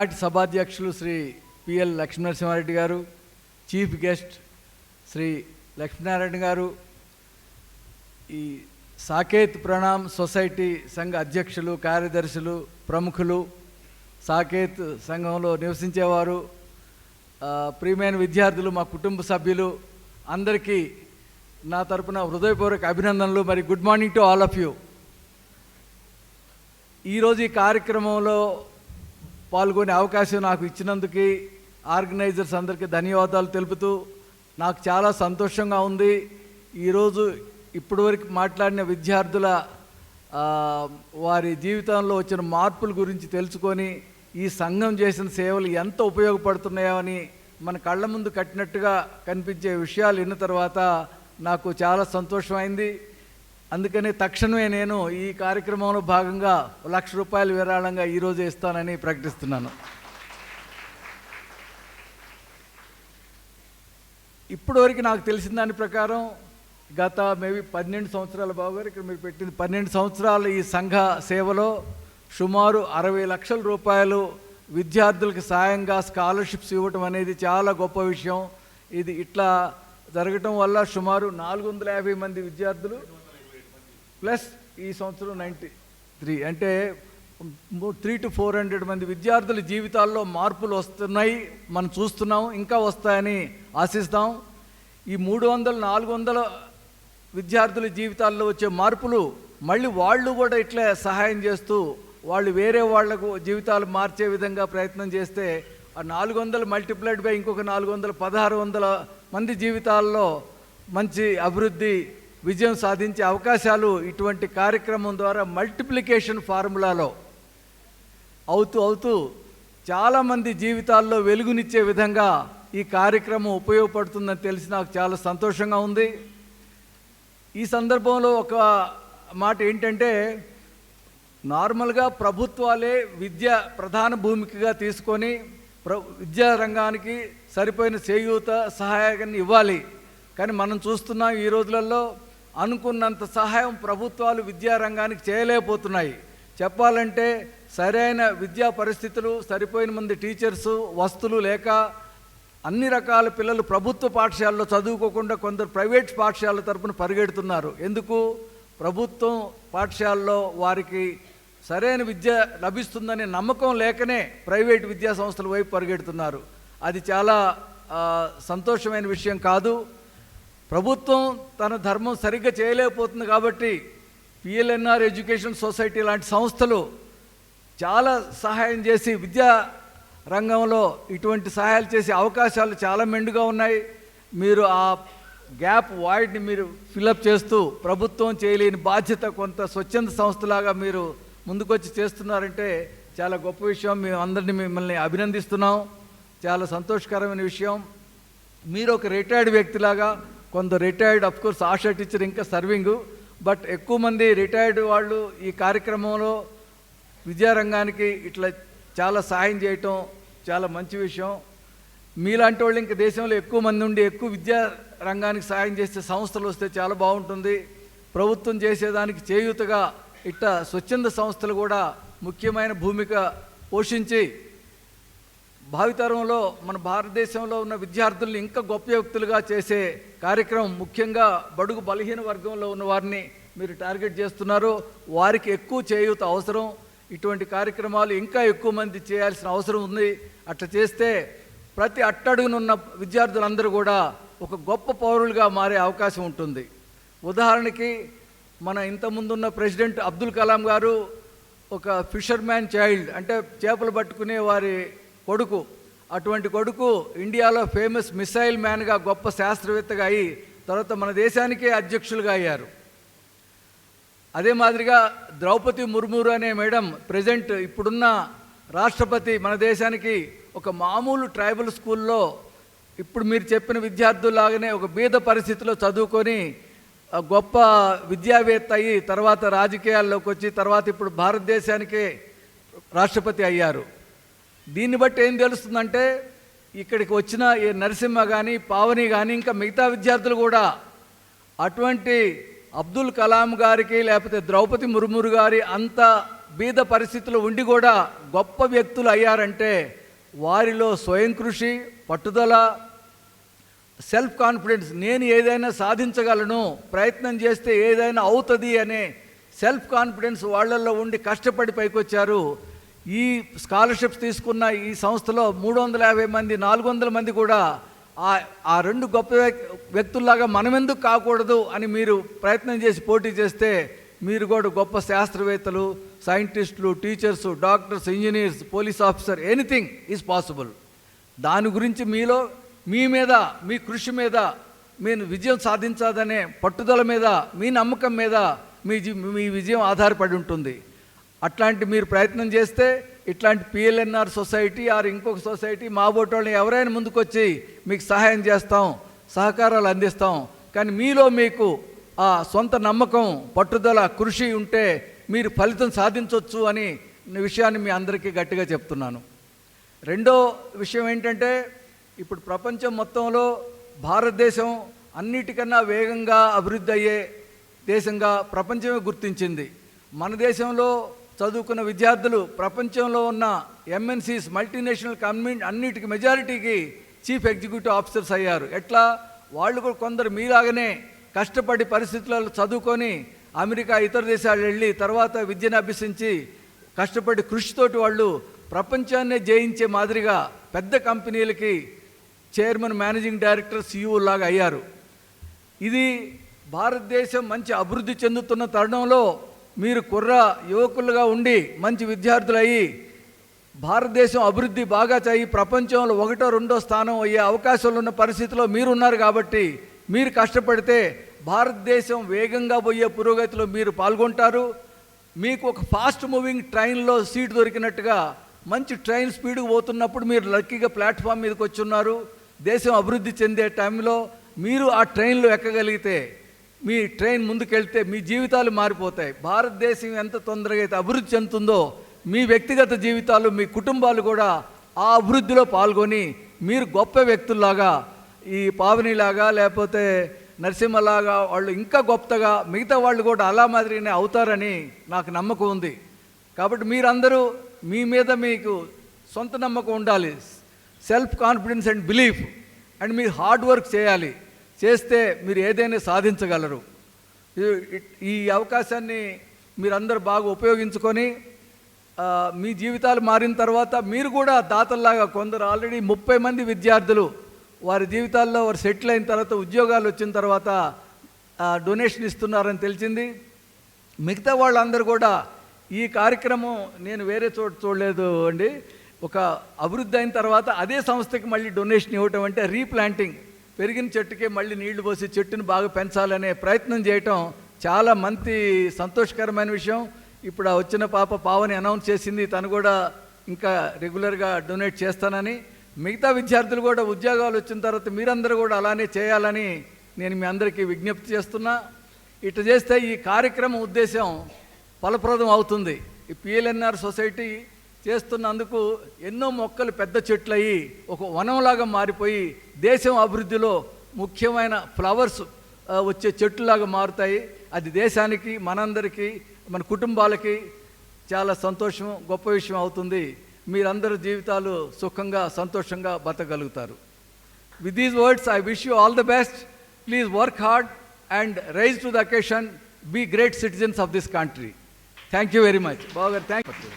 నాటి సభాధ్యక్షులు శ్రీ పిఎల్ లక్ష్మీనరసింహారెడ్డి గారు, చీఫ్ గెస్ట్ శ్రీ లక్ష్మీనారాయణ గారు, ఈ సాకేత్ ప్రణామ్ సొసైటీ సంఘ అధ్యక్షులు, కార్యదర్శులు, ప్రముఖులు, సాకేత్ సంఘంలో నివసించేవారు, ప్రియమైన విద్యార్థులు, మా కుటుంబ సభ్యులు అందరికీ నా తరపున హృదయపూర్వక అభినందనలు. మరి good morning to all of you. ఈరోజు ఈ కార్యక్రమంలో పాల్గొనే అవకాశం నాకు ఇచ్చినందుకు ఆర్గనైజర్స్ అందరికీ ధన్యవాదాలు తెలుపుతూ నాకు చాలా సంతోషంగా ఉంది. ఈరోజు ఇప్పటివరకు మాట్లాడిన విద్యార్థుల వారి జీవితంలో వచ్చిన మార్పుల గురించి తెలుసుకొని ఈ సంఘం చేసిన సేవలు ఎంత ఉపయోగపడుతున్నాయో అని మన కళ్ళ ముందు కట్టినట్టుగా కనిపించే విషయాలు విన్న తర్వాత నాకు చాలా సంతోషమైంది. అందుకని తక్షణమే నేను ఈ కార్యక్రమంలో భాగంగా ₹1,00,000 విరాళంగా ఈరోజు ఇస్తానని ప్రకటిస్తున్నాను. ఇప్పటివరకు నాకు తెలిసిన దాని ప్రకారం గత మేబీ 12 సంవత్సరాల బాబు గారు ఇక్కడ మీరు పెట్టింది 12 సంవత్సరాల ఈ సంఘ సేవలో సుమారు ₹60 లక్షల విద్యార్థులకు సాయంగా స్కాలర్షిప్స్ ఇవ్వటం అనేది చాలా గొప్ప విషయం. ఇది ఇట్లా జరగటం వల్ల సుమారు 450 మంది విద్యార్థులు ప్లస్ ఈ సంవత్సరం 93 అంటే 300 to 400 మంది విద్యార్థుల జీవితాల్లో మార్పులు వస్తున్నాయి, మనం చూస్తున్నాం, ఇంకా వస్తాయని ఆశిస్తాం. ఈ 300-400 విద్యార్థుల జీవితాల్లో వచ్చే మార్పులు మళ్ళీ వాళ్ళు కూడా ఇట్లా సహాయం చేస్తూ వాళ్ళు వేరే వాళ్లకు జీవితాలు మార్చే విధంగా ప్రయత్నం చేస్తే ఆ 400 మల్టిప్లైడ్ బై ఇంకొక 400 1,600 మంది జీవితాల్లో మంచి అభివృద్ధి విజయం సాధించే అవకాశాలు ఇటువంటి కార్యక్రమం ద్వారా మల్టిప్లికేషన్ ఫార్ములాలో అవుతూ చాలామంది జీవితాల్లో వెలుగునిచ్చే విధంగా ఈ కార్యక్రమం ఉపయోగపడుతుందని తెలిసి నాకు చాలా సంతోషంగా ఉంది. ఈ సందర్భంలో ఒక మాట ఏంటంటే, నార్మల్గా ప్రభుత్వాలే విద్య ప్రధాన భూమికగా తీసుకొని విద్యా రంగానికి సరిపోయిన చేయూత సహాయాన్ని ఇవ్వాలి. కానీ మనం చూస్తున్నాం ఈ రోజులలో అనుకున్నంత సహాయం ప్రభుత్వాలు విద్యారంగానికి చేయలేకపోతున్నాయి. చెప్పాలంటే సరైన విద్యా పరిస్థితులు, సరిపోయిన మంది టీచర్సు, వస్తువులు లేక అన్ని రకాల పిల్లలు ప్రభుత్వ పాఠశాలలో చదువుకోకుండా కొందరు ప్రైవేట్ పాఠశాలల తరపున పరిగెడుతున్నారు. ఎందుకు? ప్రభుత్వం పాఠశాలలో వారికి సరైన విద్య లభిస్తుందనే నమ్మకం లేకనే ప్రైవేట్ విద్యా సంస్థల వైపు పరిగెడుతున్నారు. అది చాలా సంతోషమైన విషయం కాదు. ప్రభుత్వం తన ధర్మం సరిగ్గా చేయలేకపోతుంది కాబట్టి పిఎల్ఎన్ఆర్ ఎడ్యుకేషన్ సొసైటీ లాంటి సంస్థలు చాలా సహాయం చేసి విద్యా రంగంలో ఇటువంటి సహాయాలు చేసే అవకాశాలు చాలా మెండుగా ఉన్నాయి. మీరు ఆ గ్యాప్ వాయిడ్ని మీరు ఫిలప్ చేస్తూ ప్రభుత్వం చేయలేని బాధ్యత కొంత స్వచ్ఛంద సంస్థలాగా మీరు ముందుకొచ్చి చేస్తున్నారంటే చాలా గొప్ప విషయం. మేము అందరినీ మిమ్మల్ని అభినందిస్తున్నాం. చాలా సంతోషకరమైన విషయం. మీరు ఒక రిటైర్డ్ వ్యక్తిలాగా, కొందరు రిటైర్డ్ అఫ్కోర్స్ ఆశా టీచర్ ఇంకా సర్వింగు, బట్ ఎక్కువ మంది రిటైర్డ్ వాళ్ళు ఈ కార్యక్రమంలో విద్యారంగానికి ఇట్లా చాలా సహాయం చేయటం చాలా మంచి విషయం. మీలాంటి వాళ్ళు ఇంకా దేశంలో ఎక్కువ మంది ఉండి ఎక్కువ విద్యా రంగానికి సహాయం చేసే సంస్థలు వస్తే చాలా బాగుంటుంది. ప్రభుత్వం చేసేదానికి చేయూతగా ఇట్లా స్వచ్ఛంద సంస్థలు కూడా ముఖ్యమైన భూమిక పోషించి భావితరంలో మన భారతదేశంలో ఉన్న విద్యార్థుల్ని ఇంకా గొప్ప వ్యక్తులుగా చేసే కార్యక్రమం, ముఖ్యంగా బడుగు బలహీన వర్గంలో ఉన్న వారిని మీరు టార్గెట్ చేస్తున్నారు. వారికి ఎక్కువ చేయూత అవసరం. ఇటువంటి కార్యక్రమాలు ఇంకా ఎక్కువ మంది చేయాల్సిన అవసరం ఉంది. అట్లా చేస్తే ప్రతి అట్టడుగునున్న విద్యార్థులందరూ కూడా ఒక గొప్ప పౌరులుగా మారే అవకాశం ఉంటుంది. ఉదాహరణకి మన ఇంతకుముందున్న ప్రెసిడెంట్ అబ్దుల్ కలాం గారు ఒక ఫిషర్మ్యాన్ చైల్డ్, అంటే చేపలు పట్టుకునే వారి కొడుకు. అటువంటి కొడుకు ఇండియాలో ఫేమస్ మిసైల్ మ్యాన్గా గొప్ప శాస్త్రవేత్తగా అయ్యి తర్వాత మన దేశానికే అధ్యక్షులుగా అయ్యారు. అదే మాదిరిగా ద్రౌపది ముర్ము అనే మేడం ప్రజెంట్ ఇప్పుడున్న రాష్ట్రపతి మన దేశానికి ఒక మామూలు ట్రైబల్ స్కూల్లో ఇప్పుడు మీరు చెప్పిన విద్యార్థుల్లాగానే ఒక బీద పరిస్థితిలో చదువుకొని గొప్ప విద్యావేత్త అయ్యి తర్వాత రాజకీయాల్లోకి వచ్చి తర్వాత ఇప్పుడు భారతదేశానికే రాష్ట్రపతి అయ్యారు. దీన్ని బట్టి ఏం తెలుస్తుందంటే ఇక్కడికి వచ్చిన ఈ నరసింహ కానీ పావని కానీ ఇంకా మిగతా విద్యార్థులు కూడా అటువంటి అబ్దుల్ కలాం గారికి లేకపోతే ద్రౌపది ముర్ము గారి అంత బీద పరిస్థితులు ఉండి కూడా గొప్ప వ్యక్తులు అయ్యారంటే వారిలో స్వయం కృషి, పట్టుదల, సెల్ఫ్ కాన్ఫిడెన్స్, నేను ఏదైనా సాధించగలను, ప్రయత్నం చేస్తే ఏదైనా అవుతుంది అనే సెల్ఫ్ కాన్ఫిడెన్స్ వాళ్ళల్లో ఉండి కష్టపడి పైకొచ్చారు. ఈ స్కాలర్షిప్స్ తీసుకున్న ఈ సంస్థలో 350 మంది, 400 మంది కూడా ఆ రెండు గొప్ప వ్యక్తుల్లాగా మనమెందుకు కాకూడదు అని మీరు ప్రయత్నం చేసి పోటీ చేస్తే మీరు కూడా గొప్ప శాస్త్రవేత్తలు, సైంటిస్టులు, teachers, doctors, engineers, police officer, anything is possible. దాని గురించి మీలో మీ మీద, మీ కృషి మీద, మీరు విజయం సాధించాదనే పట్టుదల మీద, మీ నమ్మకం మీద మీ విజయం ఆధారపడి ఉంటుంది. అట్లాంటి మీరు ప్రయత్నం చేస్తే ఇట్లాంటి పిఎల్ఎన్ఆర్ సొసైటీ ఆర్ ఇంకొక సొసైటీ, మా బోటోళ్ళని ఎవరైనా ముందుకొచ్చి మీకు సహాయం చేస్తాం, సహకారాలు అందిస్తాం. కానీ మీలో మీకు ఆ సొంత నమ్మకం, పట్టుదల, కృషి ఉంటే మీరు ఫలితం సాధించవచ్చు అని విషయాన్ని మీ అందరికీ గట్టిగా చెప్తున్నాను. రెండో విషయం ఏంటంటే, ఇప్పుడు ప్రపంచం మొత్తంలో భారతదేశం అన్నిటికన్నా వేగంగా అభివృద్ధి అయ్యే దేశంగా ప్రపంచమే గుర్తించింది. మన దేశంలో చదువుకున్న విద్యార్థులు ప్రపంచంలో ఉన్న ఎంఎన్సీస్, మల్టీనేషనల్ కంపెనీ అన్నిటికీ మెజారిటీకి చీఫ్ ఎగ్జిక్యూటివ్ ఆఫీసర్స్ అయ్యారు. ఎట్లా? వాళ్ళు కూడా కొందరు మీలాగనే కష్టపడి పరిస్థితులలో చదువుకొని అమెరికా, ఇతర దేశాలు వెళ్ళి తర్వాత విద్యను అభ్యసించి కష్టపడి కృషితోటి వాళ్ళు ప్రపంచాన్నే జయించే మాదిరిగా పెద్ద కంపెనీలకి చైర్మన్, మేనేజింగ్ డైరెక్టర్, CEO లాగా అయ్యారు. ఇది భారతదేశం మంచి అభివృద్ధి చెందుతున్న తరుణంలో మీరు యువకులుగా ఉండి మంచి విద్యార్థులయ్యి భారతదేశం అభివృద్ధి బాగా చేయి ప్రపంచంలో 1వ 2వ స్థానం అయ్యే అవకాశాలు ఉన్న పరిస్థితిలో మీరున్నారు. కాబట్టి మీరు కష్టపడితే భారతదేశం వేగంగా పోయే పురోగతిలో మీరు పాల్గొంటారు. మీకు ఒక ఫాస్ట్ మూవింగ్ ట్రైన్లో సీట్ దొరికినట్టుగా మంచి ట్రైన్ స్పీడ్కి పోతున్నప్పుడు మీరు లక్కీగా ప్లాట్ఫామ్ మీదకి వచ్చి ఉన్నారు. దేశం అభివృద్ధి చెందే టైంలో మీరు ఆ ట్రైన్లో ఎక్కగలిగితే, మీ ట్రైన్ ముందుకెళ్తే మీ జీవితాలు మారిపోతాయి. భారతదేశం ఎంత తొందరగా అయితే అభివృద్ధి చెందుతుందో మీ వ్యక్తిగత జీవితాలు, మీ కుటుంబాలు కూడా ఆ అభివృద్ధిలో పాల్గొని మీరు గొప్ప వ్యక్తుల్లాగా, ఈ పావనిలాగా లేకపోతే నరసింహలాగా వాళ్ళు ఇంకా గొప్పగా, మిగతా వాళ్ళు కూడా అలా మాదిరిగానే అవుతారని నాకు నమ్మకం ఉంది. కాబట్టి మీరందరూ మీ మీద మీకు సొంత నమ్మకం ఉండాలి, self confidence and belief, and మీరు హార్డ్ వర్క్ చేయాలి. చేస్తే మీరు ఏదైనా సాధించగలరు. ఈ అవకాశాన్ని మీరందరూ బాగా ఉపయోగించుకొని మీ జీవితాలు మారిన తర్వాత మీరు కూడా దాతల్లాగా, కొందరు ఆల్రెడీ 30 మంది విద్యార్థులు వారి జీవితాల్లో వారు సెటిల్ అయిన తర్వాత, ఉద్యోగాలు వచ్చిన తర్వాత డొనేషన్ ఇస్తున్నారని తెలిసింది. మిగతా వాళ్ళందరూ కూడా ఈ కార్యక్రమం నేను వేరే చోట చూడలేదు అండి. ఒక అభివృద్ధి అయిన తర్వాత అదే సంస్థకి మళ్ళీ డొనేషన్ ఇవ్వటం అంటే రీప్లాంటింగ్, పెరిగిన చెట్టుకే మళ్ళీ నీళ్లు పోసి చెట్టును బాగా పెంచాలనే ప్రయత్నం చేయటం చాలా మంచి సంతోషకరమైన విషయం. ఇప్పుడు వచ్చిన పాప పావని అనౌన్స్ చేసింది, తను కూడా ఇంకా రెగ్యులర్గా డొనేట్ చేస్తానని. మిగతా విద్యార్థులు కూడా ఉద్యోగాలు వచ్చిన తర్వాత మీరందరూ కూడా అలానే చేయాలని నేను మీ అందరికీ విజ్ఞప్తి చేస్తున్నా. ఇట్లా చేస్తే ఈ కార్యక్రమం ఉద్దేశం ఫలప్రదం అవుతుంది. ఈ పిఎల్ఎన్ఆర్ సొసైటీ చేస్తున్నందుకు ఎన్నో మొక్కలు పెద్ద చెట్లు అయ్యి ఒక వనంలాగా మారిపోయి దేశం అభివృద్ధిలో ముఖ్యమైన ఫ్లవర్స్ వచ్చే చెట్లులాగా మారుతాయి. అది దేశానికి, మనందరికీ, మన కుటుంబాలకి చాలా సంతోషం, గొప్ప విషయం అవుతుంది. మీరందరి జీవితాలు సుఖంగా, సంతోషంగా బతకగలుగుతారు. With these words I wish you all the best. Please work hard and rise to the occasion. Be great citizens of this country. Thank you very much. బాగా థ్యాంక్ యూ.